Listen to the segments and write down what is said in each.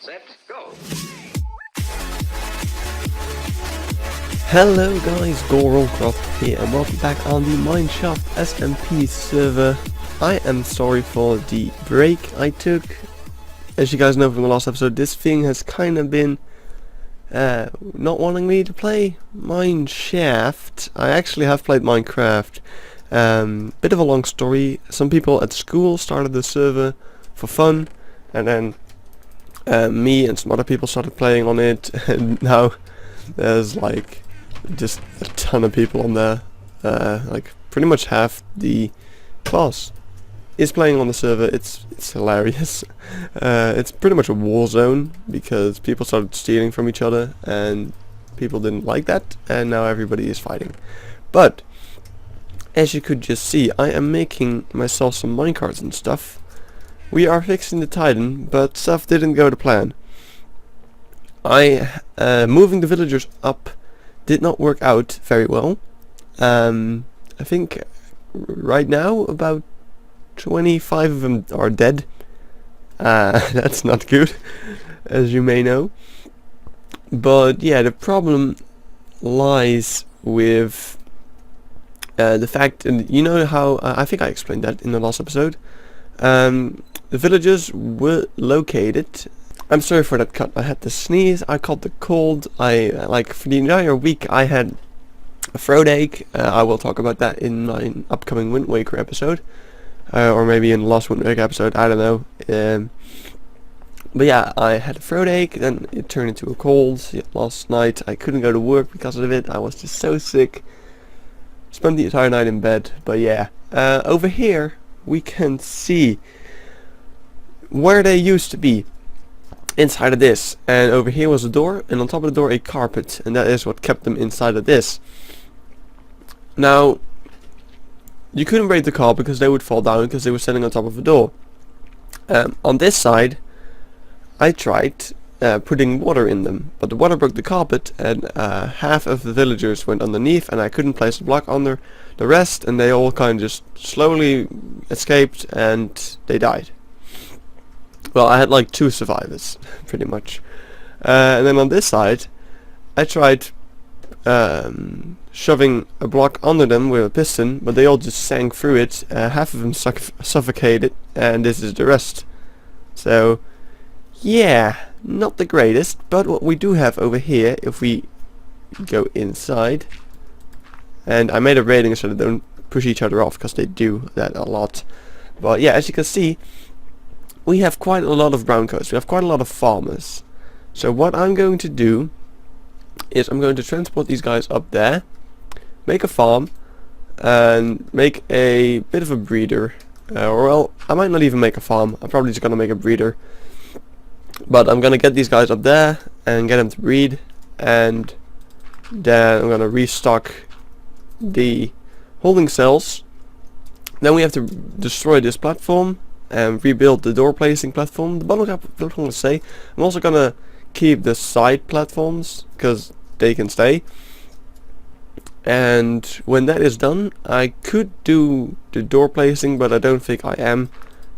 set, go. Hello guys, Goroncroft here and welcome back on the MineShaft SMP server. I am sorry for the break I took. As you guys know from the last episode, this thing has kind of been not wanting me to play MineShaft. I actually have played Minecraft. Bit of a long story. Some people at school started the server for fun, and then me and some other people started playing on it, and now there's like just a ton of people on there. Like pretty much half the class is playing on the server. It's hilarious. It's pretty much a war zone because people started stealing from each other and people didn't like that, and now everybody is fighting. But as you could just see, I am making myself some minecarts and stuff. We are fixing the Titan, but stuff didn't go to plan. Moving the villagers up did not work out very well. I think right now about 25 of them are dead. That's not good, as you may know. But yeah, the problem lies with the fact, and you know how I think I explained that in the last episode. The villagers were located. I'm sorry for that cut. I had to sneeze. I caught the cold. Like for the entire week I had a throat ache. I will talk about that in my upcoming Wind Waker episode, or maybe in the last Wind Waker episode. I don't know. But yeah, I had a throat ache. Then it turned into a cold. Last night I couldn't go to work because of it. I was just so sick. Spent the entire night in bed. But yeah, over here we can see where they used to be inside of this, and over here was a door, and on top of the door a carpet, and that is what kept them inside of this. Now you couldn't break the car because they would fall down because they were standing on top of a door. On this side I tried putting water in them, but the water broke the carpet, and half of the villagers went underneath, and I couldn't place a block under the rest, and they all kind of just slowly escaped and they died. Well, I had like 2 survivors, pretty much. And then on this side, I tried shoving a block under them with a piston, but they all just sank through it. Half of them suffocated, and this is the rest. So, yeah, not the greatest, but what we do have over here, if we go inside, and I made a rating so they don't push each other off, because they do that a lot. But yeah, as you can see, we have quite a lot of brown coats. We have quite a lot of farmers. So what I'm going to do is I'm going to transport these guys up there, make a farm, and make a bit of a breeder. Or well, I might not even make a farm. I'm probably just going to make a breeder. But I'm going to get these guys up there and get them to breed. And then I'm going to restock the holding cells. Then we have to destroy this platform and rebuild the door placing platform. The bottom platform will stay. I'm also gonna keep the side platforms because they can stay. And when that is done, I could do the door placing, but I don't think I am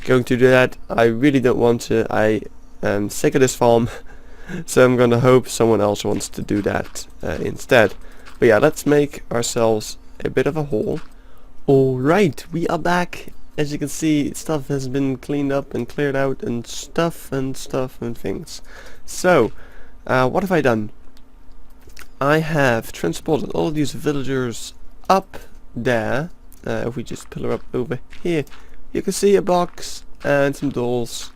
going to do that. I really don't want to. I am sick of this farm, so I'm gonna hope someone else wants to do that instead. But yeah, let's make ourselves a bit of a hole. Alright, we are back. As you can see, stuff has been cleaned up and cleared out and stuff and things. So, what have I done? I have transported all of these villagers up there. If we just pillar up over here, you can see a box and some dolls.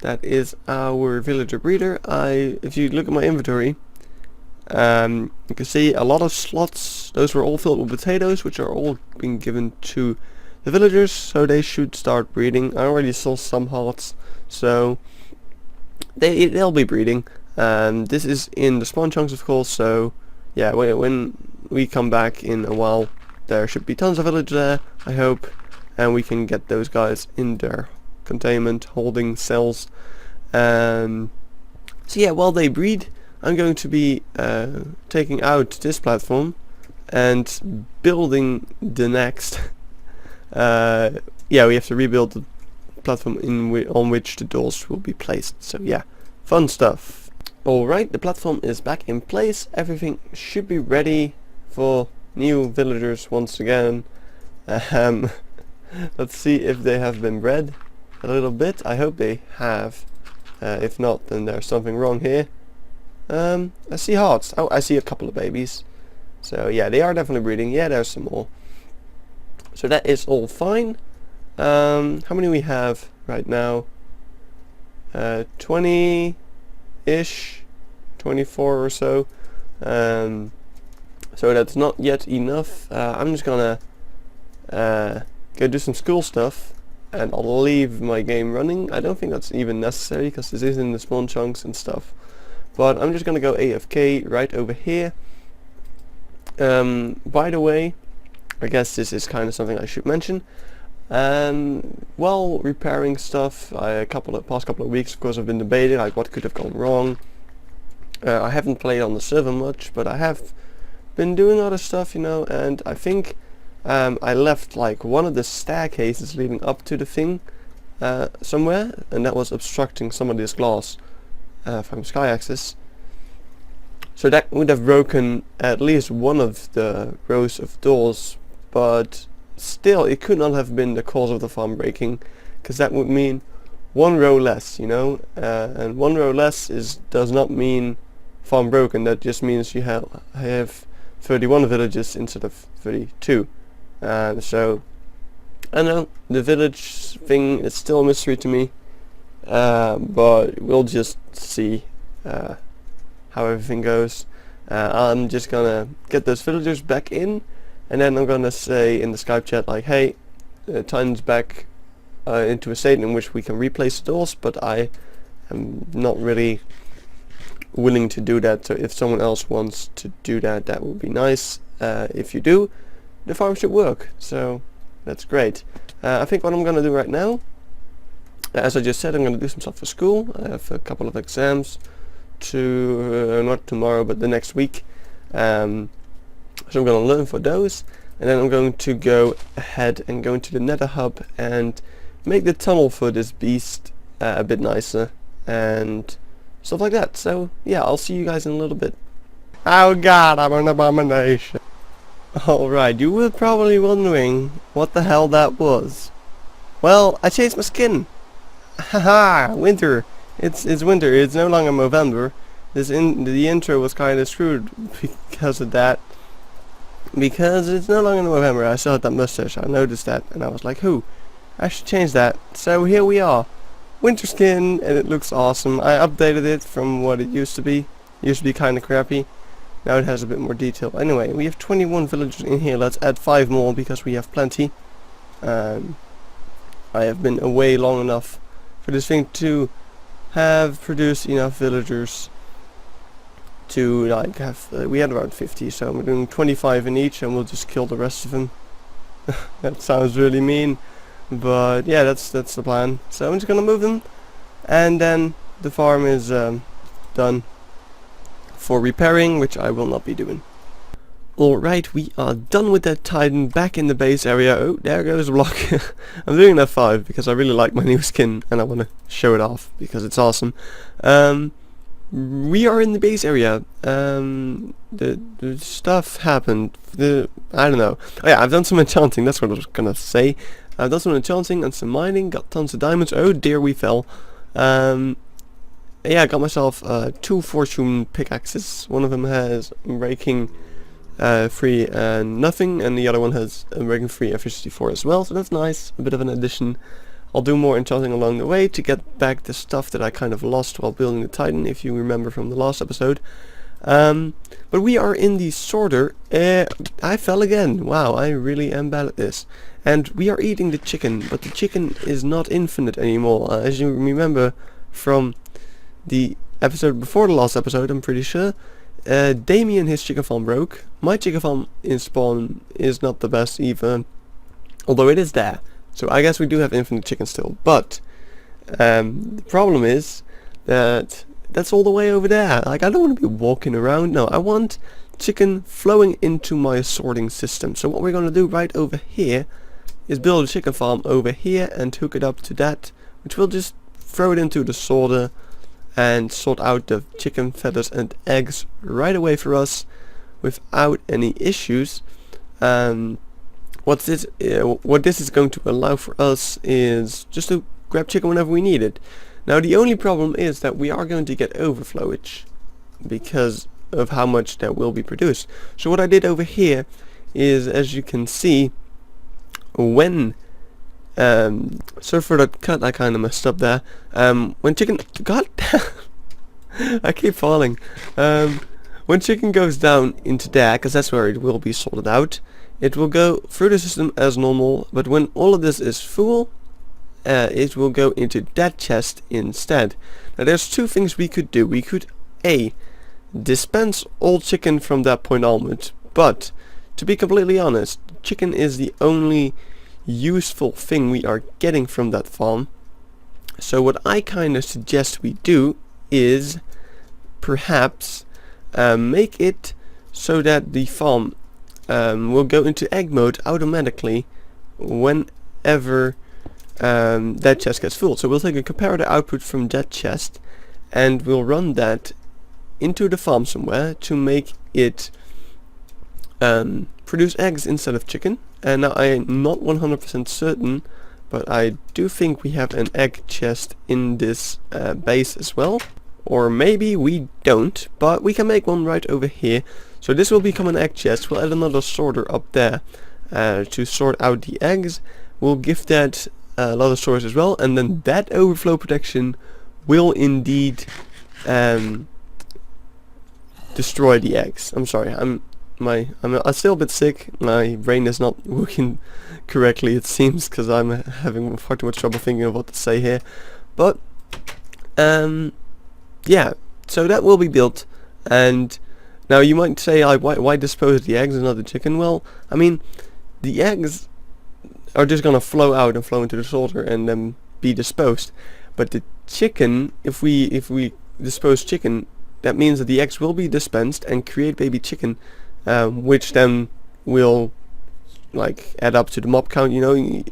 That is our villager breeder. If you look at my inventory, you can see a lot of slots. Those were all filled with potatoes, which are all being given to the villagers, so they should start breeding. I already saw some hearts, so they'll be breeding. This is in the spawn chunks, of course, so yeah, when we come back in a while, there should be tons of village there, I hope, and we can get those guys in their containment holding cells. So yeah, while they breed, I'm going to be taking out this platform and building the next. Yeah, we have to rebuild the platform on which the doors will be placed. So yeah, Fun stuff. Alright, the platform is back in place. Everything should be ready for new villagers once again. Let's see if they have been bred a little bit. I hope they have. If not, then there's something wrong here. I see hearts. Oh, I see a couple of babies. So yeah, they are definitely breeding. Yeah, there's some more. So that is all fine. How many we have right now? 20-ish, 24 or so. So that's not yet enough. I'm just gonna go do some school stuff, and I'll leave my game running. I don't think that's even necessary because this is in the spawn chunks and stuff. But I'm just gonna go AFK right over here. By the way, I guess this is kind of something I should mention. While repairing stuff, past couple of weeks, of course, I've been debating like what could have gone wrong. I haven't played on the server much, but I have been doing other stuff, you know, and I think I left like one of the staircases leading up to the thing somewhere, and that was obstructing some of this glass from sky access. So that would have broken at least one of the rows of doors, but still it could not have been the cause of the farm breaking, because that would mean one row less, you know, and one row less does not mean farm broken. That just means you have 31 villages instead of 32. So I know the village thing is still a mystery to me, but we'll just see how everything goes. I'm just gonna get those villagers back in, and then I'm gonna say in the Skype chat like, hey, Titan's back into a state in which we can replace the doors, but I am not really willing to do that, so if someone else wants to do that, that would be nice. If you do, the farm should work, so that's great. I think what I'm gonna do right now, as I just said, I'm gonna do some stuff for school. I have a couple of exams to not tomorrow but the next week, so I'm gonna learn for those, and then I'm going to go ahead and go into the Nether hub and make the tunnel for this beast a bit nicer and stuff like that. So yeah, I'll see you guys in a little bit. Oh god, I'm an abomination. Alright, you were probably wondering what the hell that was. Well, I changed my skin. Haha, winter. It's winter. It's no longer November. The intro was kind of screwed because of that. Because it's no longer November. I still had that mustache. I noticed that, and I was like, "Who? I should change that." So here we are, winter skin, and it looks awesome. I updated it from what it used to be. It used to be kind of crappy. Now it has a bit more detail. Anyway, we have 21 villagers in here. Let's add 5 more because we have plenty. I have been away long enough for this thing to have produced enough villagers to like have. We had around 50, so we're doing 25 in each, and we'll just kill the rest of them. That sounds really mean, but yeah, that's the plan. So I'm just gonna move them, and then the farm is done for repairing, which I will not be doing. Alright, we are done with that Titan, back in the base area. Oh, there goes a block. I'm doing that 5 because I really like my new skin and I want to show it off because it's awesome. We are in the base area. The stuff happened. I don't know. Oh yeah, I've done some enchanting, that's what I was gonna say. I've done some enchanting and some mining, got tons of diamonds. Oh dear, we fell. Yeah, I got myself 2 fortune pickaxes. One of them has raking 3 and nothing, and the other one has raking 3 efficiency 4 as well, so that's nice, a bit of an addition. I'll do more enchanting along the way to get back the stuff that I kind of lost while building the Titan, if you remember from the last episode. But we are in the sorter. I fell again. Wow, I really am bad at this. And we are eating the chicken, but the chicken is not infinite anymore. As you remember from the episode before the last episode, I'm pretty sure, Damien, his chicken farm broke. My chicken farm in spawn is not the best either, although it is there. So I guess we do have infinite chicken still, but the problem is that that's all the way over there. Like, I don't want to be walking around. No, I want chicken flowing into my sorting system. So what we're going to do right over here is build a chicken farm over here and hook it up to that, which we'll just throw it into the sorter, and sort out the chicken feathers and eggs right away for us without any issues. What this is going to allow for us is just to grab chicken whenever we need it. Now the only problem is that we are going to get overflowage because of how much that will be produced. So what I did over here is, as you can see, when sorry for the cut, I kind of messed up there. When chicken, god damn, I keep falling. When chicken goes down into there, because that's where it will be sorted out, it will go through the system as normal, but when all of this is full, it will go into that chest instead. Now there's two things we could do. We could A, dispense all chicken from that point onwards, but to be completely honest, chicken is the only useful thing we are getting from that farm. So what I kind of suggest we do is perhaps make it so that the farm will go into egg mode automatically whenever that chest gets full. So we'll take a comparator output from that chest and we'll run that into the farm somewhere to make it produce eggs instead of chicken. And now I am not 100% certain, but I do think we have an egg chest in this base as well. Or maybe we don't, but we can make one right over here. So this will become an egg chest. We'll add another sorter up there to sort out the eggs. We'll give that a lot of storage as well, and then that overflow protection will indeed destroy the eggs. I'm sorry, I'm still a bit sick. My brain is not working correctly, it seems, because I'm having far too much trouble thinking of what to say here. But yeah, so that will be built. And now you might say, why dispose of the eggs and not the chicken? Well, I mean, the eggs are just gonna flow out and flow into the sorter and then be disposed. But the chicken, if we dispose chicken, that means that the eggs will be dispensed and create baby chicken, which then will like add up to the mob count. You know,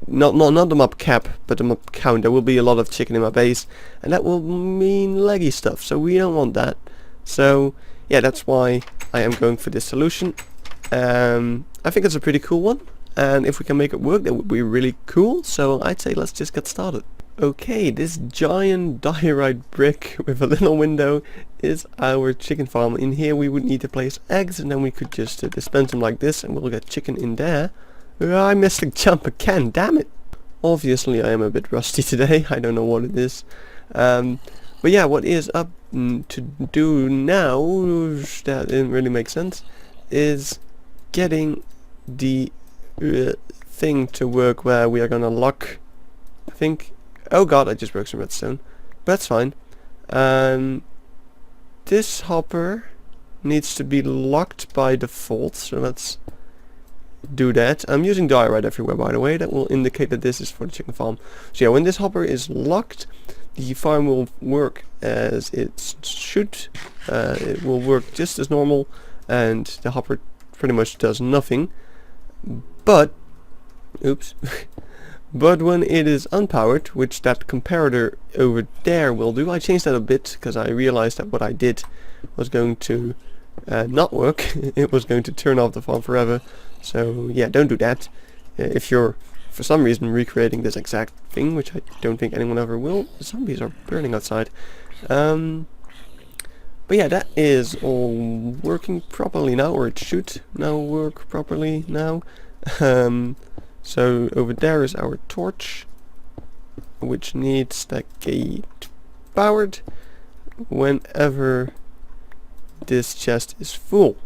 not the mob cap, but the mob count. There will be a lot of chicken in my base, and that will mean leggy stuff. So we don't want that. So yeah, that's why I am going for this solution. I think it's a pretty cool one, and if we can make it work, that would be really cool. So I'd say let's just get started. Okay, this giant diorite brick with a little window is our chicken farm. In here we would need to place eggs, and then we could just dispense them like this, and we'll get chicken in there. I missed the jump again, damn it! Obviously I am a bit rusty today, I don't know what it is. But yeah, what is up to do now, that didn't really make sense, is getting the thing to work where we are gonna lock, I think. Oh god, I just broke some redstone. But that's fine. This hopper needs to be locked by default, so let's do that. I'm using diorite everywhere, by the way. That will indicate that this is for the chicken farm. So yeah, when this hopper is locked, the farm will work as it should. It will work just as normal, and the hopper pretty much does nothing. But, oops. But when it is unpowered, which that comparator over there will do, I changed that a bit because I realized that what I did was going to not work. It was going to turn off the farm forever. So yeah, don't do that. If you're for some reason recreating this exact thing, which I don't think anyone ever will. The zombies are burning outside. But yeah, that is all working properly now, or it should now work properly now. So over there is our torch, which needs that gate powered whenever this chest is full.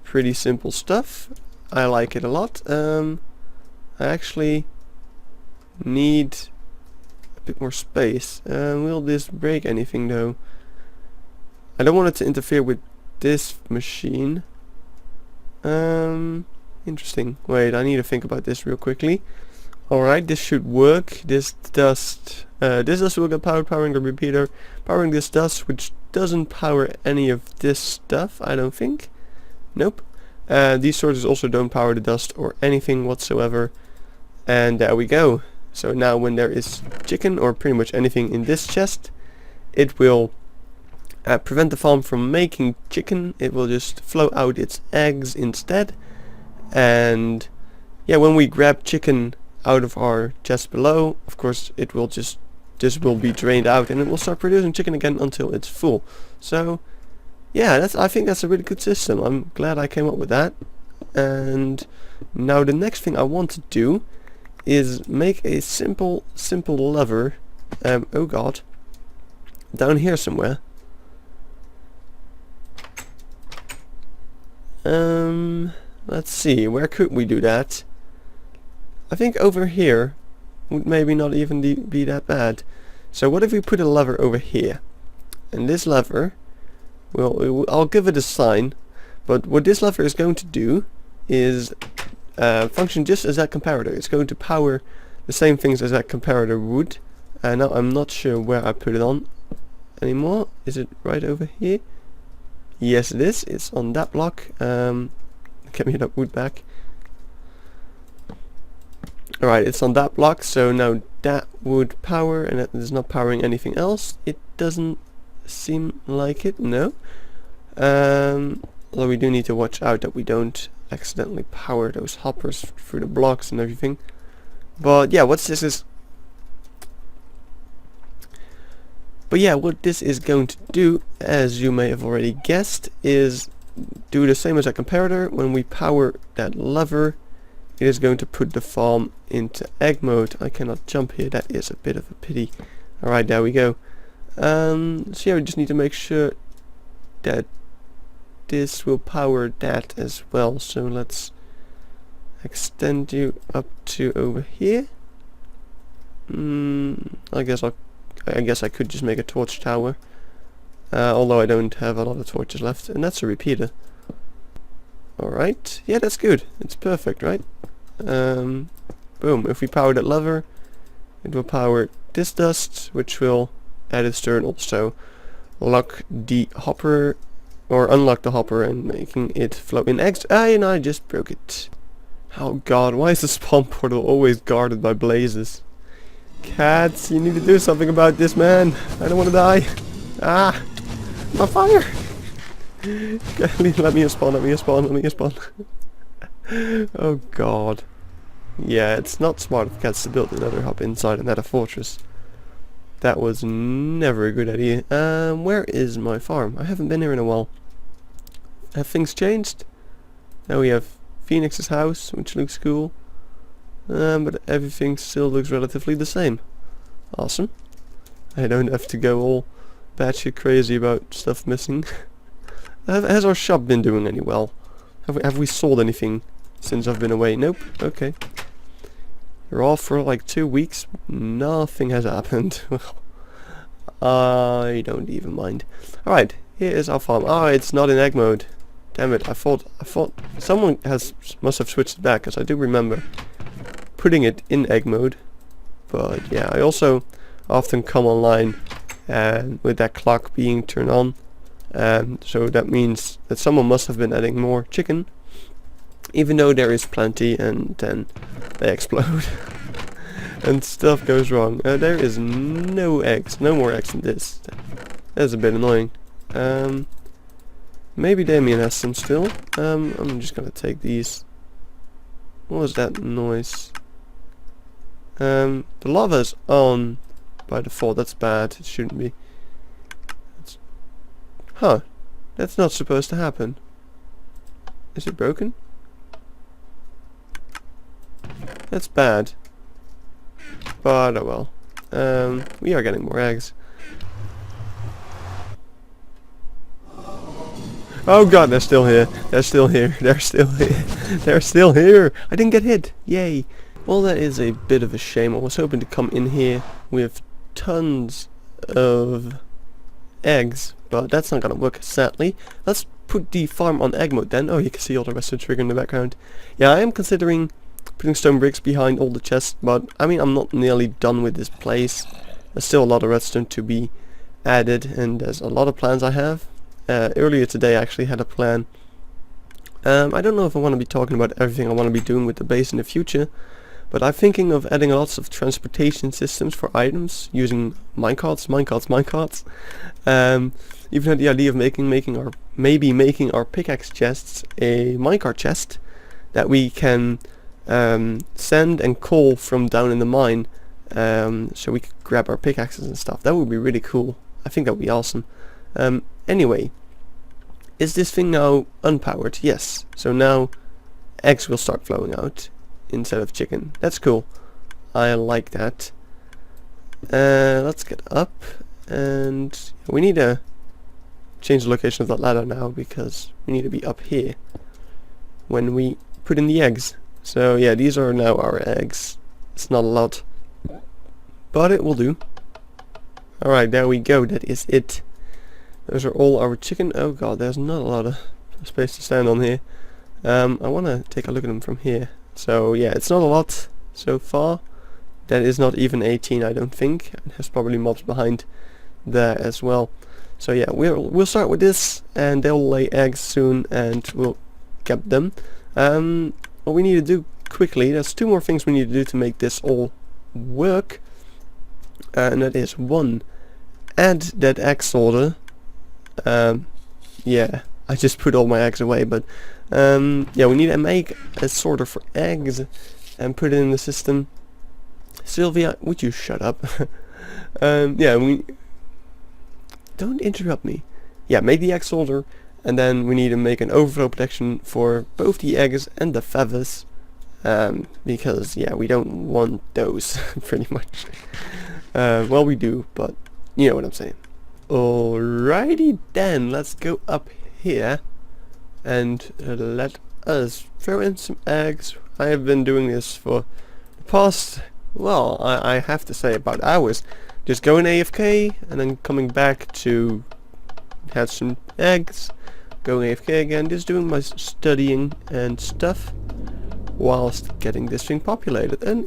Pretty simple stuff. I like it a lot. I actually need a bit more space. Will this break anything though? I don't want it to interfere with this machine. Interesting. Wait, I need to think about this real quickly. Alright, this should work. This dust will get powered, powering the repeater, powering this dust, which doesn't power any of this stuff, I don't think. Nope. These sources also don't power the dust or anything whatsoever. And there we go. So now when there is chicken, or pretty much anything in this chest, it will prevent the farm from making chicken. It will just flow out its eggs instead. And yeah, when we grab chicken out of our chest below, of course it will just, this will be drained out and it will start producing chicken again until it's full. So yeah, I think that's a really good system. I'm glad I came up with that. And now the next thing I want to do is make a simple lever, oh god, down here somewhere. Let's see, where could we do that? I think over here would maybe not even be that bad. So what if we put a lever over here? And this lever, well, I'll give it a sign, but what this lever is going to do is function just as that comparator. It's going to power the same things as that comparator would. Now I'm not sure where I put it on anymore. Is it right over here? Yes it is. It's on that block. Get me that wood back. Alright, it's on that block, so now that would power, and that is not powering anything else. It doesn't seem like it, no. Although we do need to watch out that we don't accidentally power those hoppers through the blocks and everything. But yeah, what this is going to do, as you may have already guessed, is do the same as a comparator. When we power that lever, it is going to put the farm into egg mode. I cannot jump here, that is a bit of a pity. Alright, there we go. So yeah, we just need to make sure that this will power that as well. So let's extend you up to over here. I guess I could just make a torch tower, although I don't have a lot of torches left, and that's a repeater. Alright, yeah, that's good. It's perfect, right? Boom. If we power that lever, it will power this dust, which will at its turn also lock the hopper, or unlock the hopper and making it flow in eggs. And I just broke it. Oh god, why is the spawn portal always guarded by blazes? Cats, you need to do something about this, man. I don't want to die. Ah, I'm on fire. Let me spawn, let me spawn. Oh god. Yeah, it's not smart of cats to build another hub inside another fortress. That was never a good idea. Where is my farm? I haven't been here in a while. Have things changed? Now we have Phoenix's house, which looks cool. But everything still looks relatively the same. Awesome. I don't have to go all batshit crazy about stuff missing. Has our shop been doing any well? Have we sold anything since I've been away? Nope. Okay. You're off for like 2 weeks. Nothing has happened. I don't even mind. Alright, here is our farm. Oh, it's not in egg mode. Damn it, I thought someone must have switched it back, because I do remember putting it in egg mode. But yeah, I also often come online and with that clock being turned on, so that means that someone must have been adding more chicken, even though there is plenty, and then they explode and stuff goes wrong. There is no eggs, no more eggs than this. That's a bit annoying. Maybe Damien has some still. I'm just gonna take these. What was that noise? The lava's on by default. That's bad. It shouldn't be. Huh. That's not supposed to happen. Is it broken? That's bad. But oh well. We are getting more eggs. Oh god, they're still here. They're still here. They're still here. They're still here. I didn't get hit. Yay. Well, that is a bit of a shame. I was hoping to come in here with tons of eggs, but that's not gonna work, sadly. Let's put the farm on egg mode then. Oh, you can see all the redstone trigger in the background. Yeah, I am considering putting stone bricks behind all the chests, but I mean, I'm not nearly done with this place. There's still a lot of redstone to be added, and there's a lot of plans I have. Earlier today I actually had a plan. I don't know if I want to be talking about everything I want to be doing with the base in the future, But I'm thinking of adding lots of transportation systems for items using minecarts. Even had the idea of making our pickaxe chests a minecart chest that we can send and call from down in the mine, so we could grab our pickaxes and stuff. That would be really cool. I think that would be awesome. Anyway, is this thing now unpowered? Yes. So now eggs will start flowing out instead of chicken. That's cool. I like that. Let's get up, and we need to change the location of that ladder now because we need to be up here when we put in the eggs. So yeah, these are now our eggs. It's not a lot, but it will do. Alright, there we go. That is it. Those are all our chicken. Oh god, there's not a lot of space to stand on here. I want to take a look at them from here. So yeah, it's not a lot so far. That is not even 18, I don't think. There's probably mobs behind there as well. So yeah, we'll start with this, and they'll lay eggs soon, and we'll get them. What we need to do quickly, there's two more things we need to do to make this all work. And that is, one, add that egg sorter. Yeah, I just put all my eggs away, but yeah, we need to make a sorter for eggs and put it in the system. Sylvia, would you shut up? Yeah, don't interrupt me. Yeah, make the egg sorter, and then we need to make an overflow protection for both the eggs and the feathers, because yeah, we don't want those pretty much. Well, we do, but you know what I'm saying. Alrighty then, let's go up here and let us throw in some eggs. I have been doing this for the past, well, I have to say about hours. Just going AFK and then coming back to have some eggs, going AFK again, just doing my studying and stuff whilst getting this thing populated. And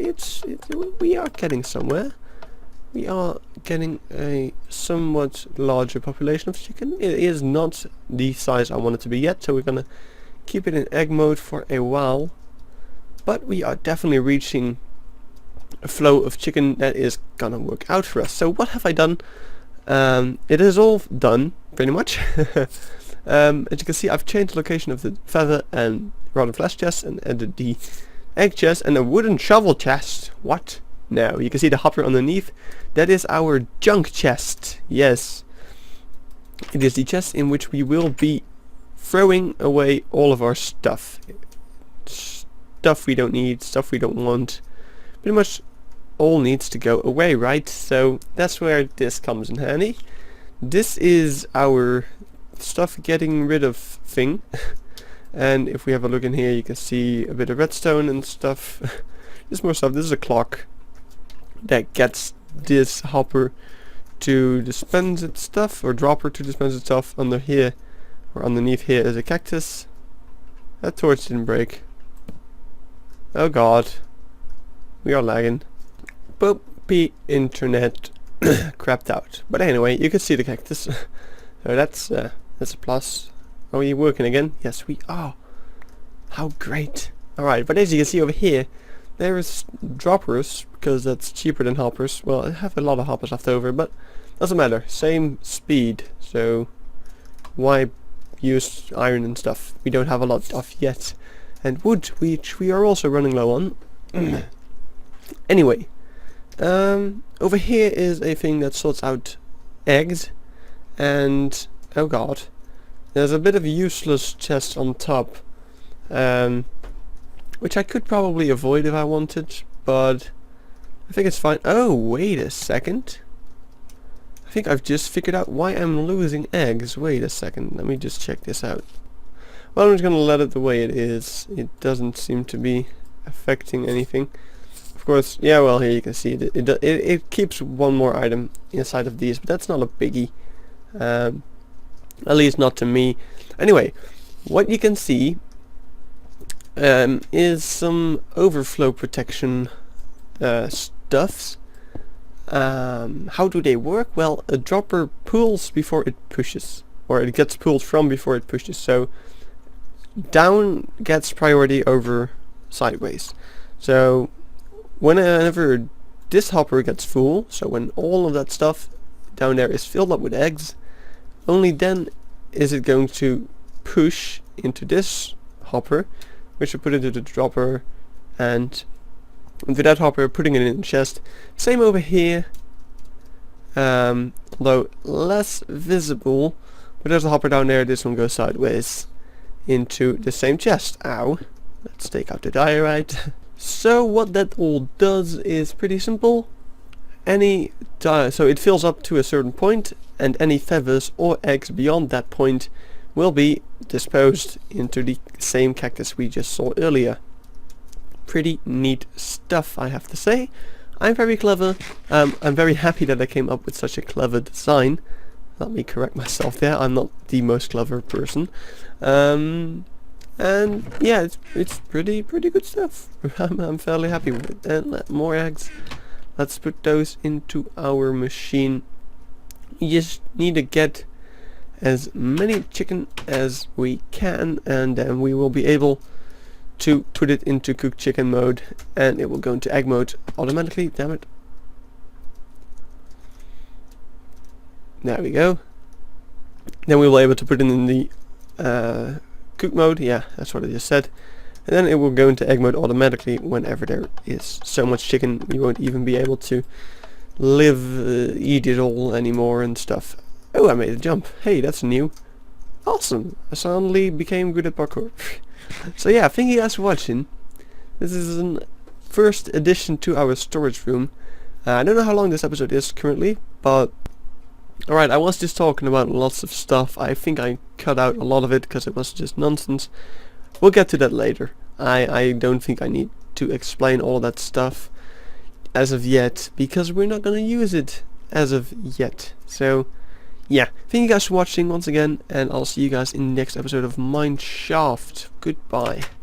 we are getting somewhere. We are getting a somewhat larger population of chicken. It is not the size I want it to be yet, so we're gonna keep it in egg mode for a while. But we are definitely reaching a flow of chicken that is gonna work out for us. So what have I done? It is all done, pretty much. As you can see, I've changed the location of the feather and rotten flesh chest and added the egg chest and a wooden shovel chest. What? No, you can see the hopper underneath. That is our junk chest. Yes, it is the chest in which we will be throwing away all of our stuff. Stuff we don't need, stuff we don't want. Pretty much all needs to go away, right? So that's where this comes in handy. This is our stuff getting rid of thing. And if we have a look in here, you can see a bit of redstone and stuff. There's more stuff. This is a clock that gets this hopper to dispense its stuff, or dropper to dispense its stuff. Under here, or underneath here, is a cactus. That torch didn't break. Oh god, we are lagging. Boopy internet crapped out. But anyway, you can see the cactus. So that's a plus. Are we working again? Yes, we are. How great. Alright, but as you can see over here, there's droppers, because that's cheaper than hoppers. Well, I have a lot of hoppers left over, but doesn't matter. Same speed, so why use iron and stuff? We don't have a lot of yet. And wood, which we are also running low on. Anyway, over here is a thing that sorts out eggs, and oh god, there's a bit of a useless chest on top, which I could probably avoid if I wanted, but I think it's fine. Oh, wait a second. I think I've just figured out why I'm losing eggs. Wait a second, let me just check this out. Well, I'm just gonna let it the way it is. It doesn't seem to be affecting anything. Of course, yeah, well, here you can see it keeps one more item inside of these, but that's not a biggie. At least not to me. Anyway, what you can see is some overflow protection stuffs. How do they work? Well, a dropper pulls before it pushes, or it gets pulled from before it pushes. So down gets priority over sideways. So whenever this hopper gets full, so when all of that stuff down there is filled up with eggs, only then is it going to push into this hopper, which will put it into the dropper, and with that hopper putting it in the chest. Same over here, although less visible, but there's a hopper down there. This one goes sideways into the same chest. Ow. Let's take out the diorite. So what that all does is pretty simple. So it fills up to a certain point, and any feathers or eggs beyond that point will be disposed into the same cactus we just saw earlier. Pretty neat stuff, I have to say. I'm very clever. I'm very happy that I came up with such a clever design. Let me correct myself there. I'm not the most clever person. And yeah, it's pretty good stuff. I'm fairly happy with it. And more eggs. Let's put those into our machine. We just need to get as many chicken as we can, and then we will be able to put it into cooked chicken mode, and it will go into egg mode automatically. Damn it. There we go. Then we will be able to put it in the cook mode. Yeah, that's what I just said. And then it will go into egg mode automatically whenever there is so much chicken you won't even be able to eat it all anymore and stuff. Oh, I made a jump. Hey, that's new. Awesome. I suddenly became good at parkour. So yeah, thank you guys for watching. This is a first addition to our storage room. I don't know how long this episode is currently, but alright, I was just talking about lots of stuff. I think I cut out a lot of it because it was just nonsense. We'll get to that later. I don't think I need to explain all that stuff as of yet, because we're not going to use it as of yet. So yeah, thank you guys for watching once again, and I'll see you guys in the next episode of MineShaft. Goodbye.